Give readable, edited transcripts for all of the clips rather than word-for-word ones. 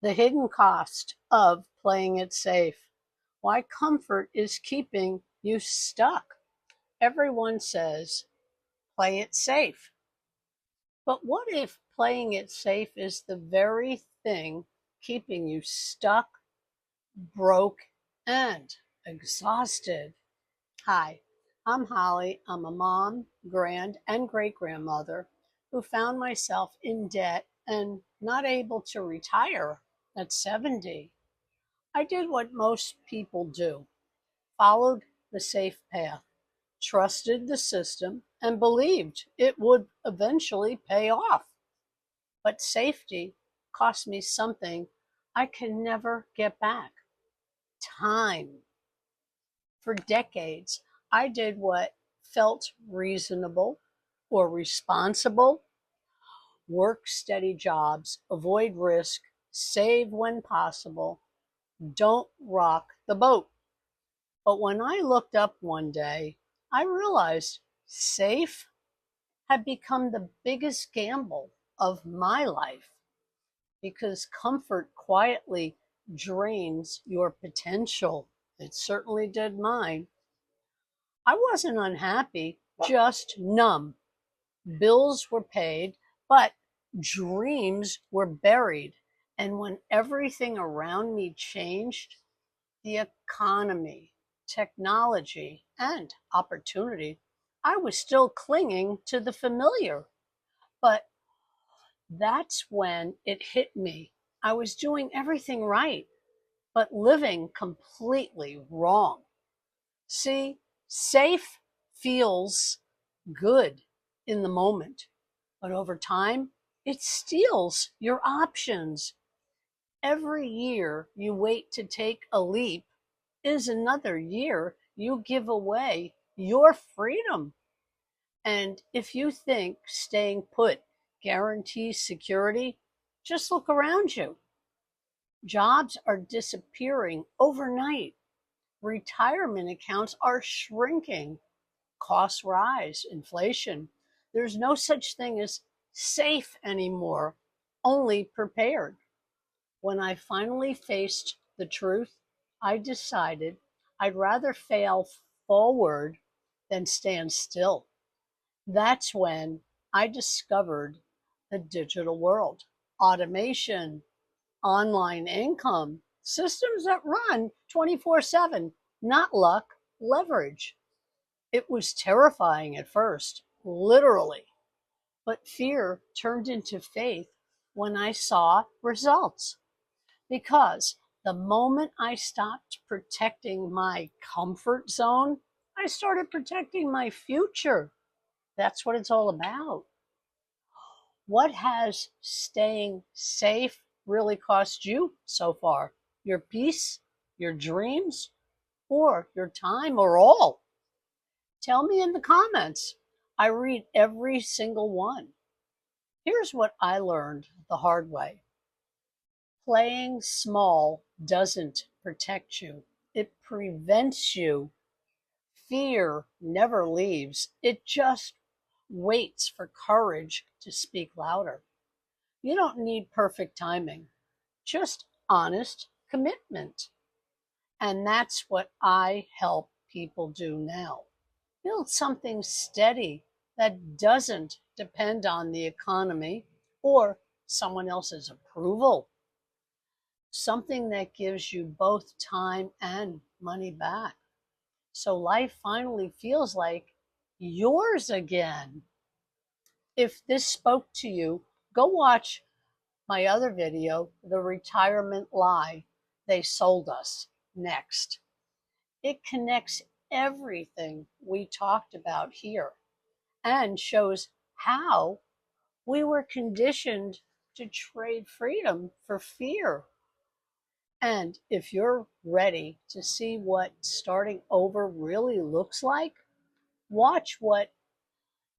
The hidden cost of playing it safe. Why comfort is keeping you stuck. Everyone says, play it safe. But what if playing it safe is the very thing keeping you stuck, broke, and exhausted? Hi, I'm Holly. I'm a mom, and great grandmother who found myself in debt and not able to retire at 70. I did what most people do, followed the safe path, trusted the system, and believed it would eventually pay off. But safety cost me something I can never get back: time. For decades, I did what felt reasonable or responsible: work steady jobs, avoid risk, save when possible, don't rock the boat. But when I looked up one day, I realized safe had become the biggest gamble of my life, because comfort quietly drains your potential. It certainly did mine. I wasn't unhappy, just numb. Bills were paid, but dreams were buried. And when everything around me changed, the economy, technology, and opportunity, I was still clinging to the familiar. But that's when it hit me. I was doing everything right, but living completely wrong. See, safe feels good in the moment, but over time, it steals your options. Every year you wait to take a leap is another year you give away your freedom. And if you think staying put guarantees security, just look around you. Jobs are disappearing overnight. Retirement accounts are shrinking. Costs rise, inflation. There's no such thing as safe anymore, only prepared. When I finally faced the truth, I decided I'd rather fail forward than stand still. That's when I discovered the digital world: automation, online income, systems that run 24/7, not luck, leverage. It was terrifying at first, literally, but fear turned into faith when I saw results. Because the moment I stopped protecting my comfort zone, I started protecting my future. That's what it's all about. What has staying safe really cost you so far? Your peace, your dreams, or your time, or all? Tell me in the comments. I read every single one. Here's what I learned the hard way: playing small doesn't protect you, it prevents you. Fear never leaves, it just waits for courage to speak louder. You don't need perfect timing, just honest commitment. And that's what I help people do now. Build something steady that doesn't depend on the economy or someone else's approval. Something that gives you both time and money back, so life finally feels like yours again. If this spoke to you, go watch my other video, The Retirement Lie They Sold Us, next. It connects everything we talked about here and shows how we were conditioned to trade freedom for fear. And if you're ready to see what starting over really looks like, watch what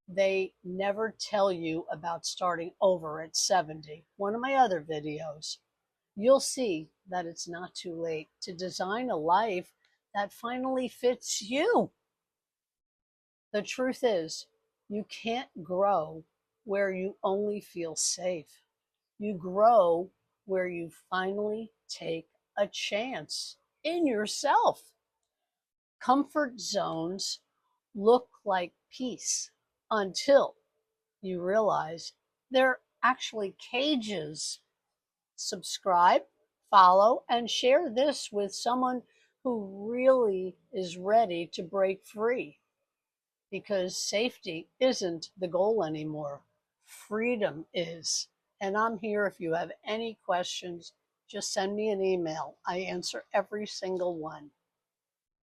they never tell you about starting over at 70, one of my other videos. You'll see that it's not too late to design a life that finally fits you. The truth is, you can't grow where you only feel safe. You grow where you finally take a chance in yourself. Comfort zones look like peace until you realize they're actually cages. Subscribe, follow, and share this with someone who really is ready to break free, because safety isn't the goal anymore. Freedom is. And I'm here if you have any questions. Just send me an email. I answer every single one.